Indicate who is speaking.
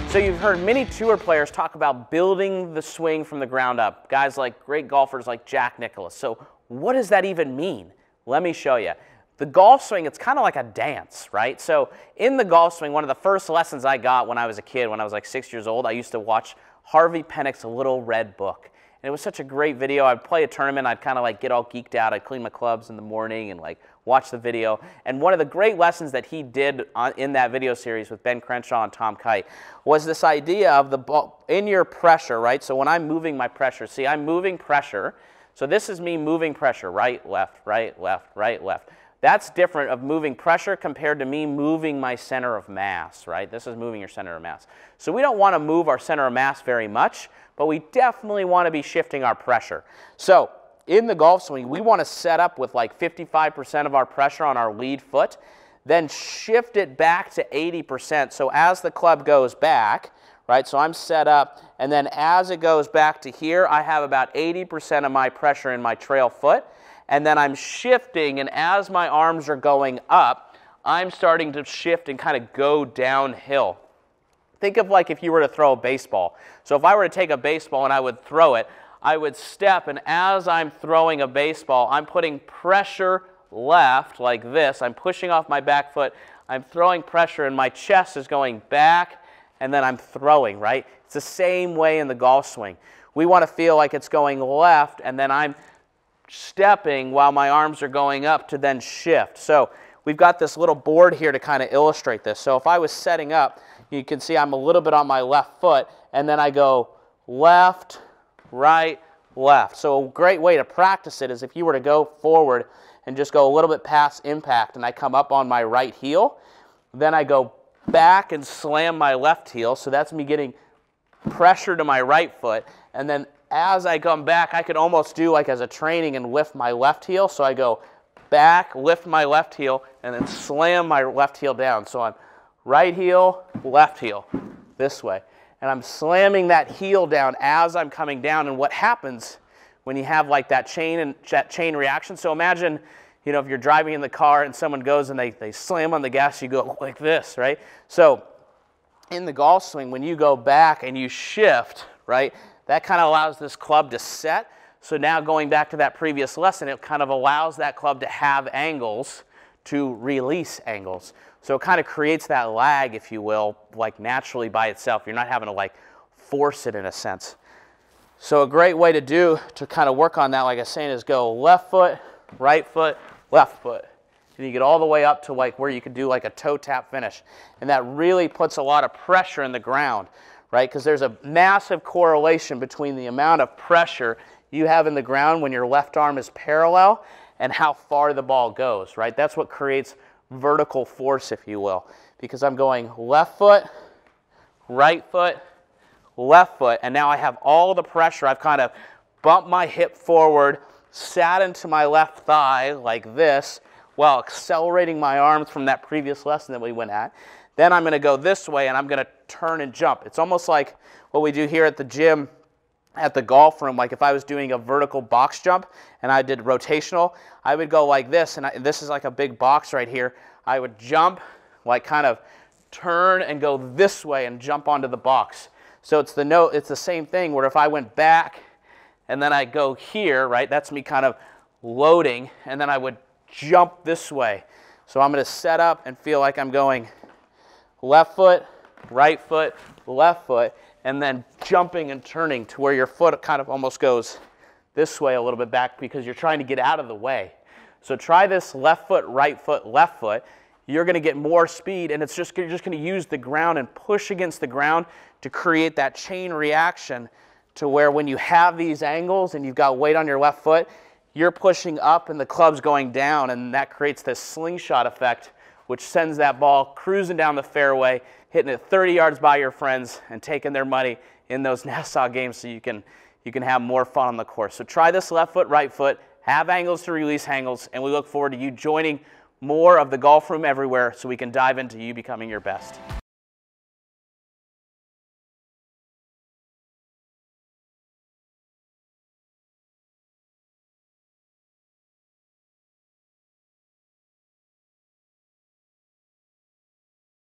Speaker 1: So you've heard many tour players talk about building the swing from the ground up, guys like great golfers like Jack Nicklaus. So what does that even mean? Let me show you. The golf swing, it's kind of like a dance, right? So in the golf swing, one of the first lessons I got when I was a kid, when I was like 6 years old, I used to watch Harvey Penick's Little Red Book. And it was such a great video. I'd play a tournament, I'd kind of like get all geeked out. I'd clean my clubs in the morning and like watch the video. And one of the great lessons that he did in that video series with Ben Crenshaw and Tom Kite was this idea of the ball in your pressure, right? So when I'm moving my pressure, see, I'm moving pressure. So this is me moving pressure, right, left, right, left, right, left. That's different of moving pressure compared to me moving my center of mass, right? This is moving your center of mass. So we don't want to move our center of mass very much, but we definitely want to be shifting our pressure. So in the golf swing, we want to set up with like 55% of our pressure on our lead foot, then shift it back to 80%. So as the club goes back, right, so I'm set up, and then as it goes back to here, I have about 80% of my pressure in my trail foot. And then I'm shifting, and as my arms are going up, I'm starting to shift and kind of go downhill. Think of like if you were to throw a baseball. So if I were to take a baseball and I would throw it, I would step, and as I'm throwing a baseball, I'm putting pressure left like this. I'm pushing off my back foot. I'm throwing pressure, and my chest is going back, and then I'm throwing, right? It's the same way in the golf swing. We want to feel like it's going left, and then I'm stepping while my arms are going up to then shift. So we've got this little board here to kind of illustrate this. So if I was setting up, you can see I'm a little bit on my left foot, and then I go left, right, left. So a great way to practice it is if you were to go forward and just go a little bit past impact, and I come up on my right heel, then I go back and slam my left heel. So that's me getting pressure to my right foot, and then as I come back, I could almost do like as a training and lift my left heel. So I go back, lift my left heel, and then slam my left heel down. So I'm right heel, left heel, this way. And I'm slamming that heel down as I'm coming down. And what happens when you have like that chain reaction? So imagine, you know, if you're driving in the car and someone goes and they slam on the gas, you go like this, right? So in the golf swing, when you go back and you shift, right, that kind of allows this club to set. So now going back to that previous lesson, it kind of allows that club to have angles to release angles. So it kind of creates that lag, if you will, like naturally by itself. You're not having to like force it in a sense. So a great way to kind of work on that, like I was saying, is go left foot, left foot. And you get all the way up to like where you could do like a toe tap finish. And that really puts a lot of pressure in the ground, right? Because there's a massive correlation between the amount of pressure you have in the ground when your left arm is parallel and how far the ball goes, right? That's what creates vertical force, if you will. Because I'm going left foot, left foot, and now I have all the pressure. I've kind of bumped my hip forward, sat into my left thigh like this, while accelerating my arms from that previous lesson that we went at. Then I'm going to go this way, and I'm going to turn and jump. It's almost like what we do here at the gym, at the golf room. Like if I was doing a vertical box jump and I did rotational, I would go like this, and this is like a big box right here. I would jump, like kind of turn and go this way and jump onto the box. So it's the same thing where if I went back and then I go here, right, that's me kind of loading, and then I would jump this way. So I'm going to set up and feel like I'm going left foot, left foot, and then jumping and turning to where your foot kind of almost goes this way a little bit back because you're trying to get out of the way. So try this left foot, left foot. You're going to get more speed, and you're just going to use the ground and push against the ground to create that chain reaction to where when you have these angles and you've got weight on your left foot, you're pushing up and the club's going down, and that creates this slingshot effect, which sends that ball cruising down the fairway, hitting it 30 yards by your friends and taking their money in those Nassau games so you can have more fun on the course. So try this left foot, right foot, have angles to release angles, and we look forward to you joining more of the Golf Room Everywhere so we can dive into you becoming your best.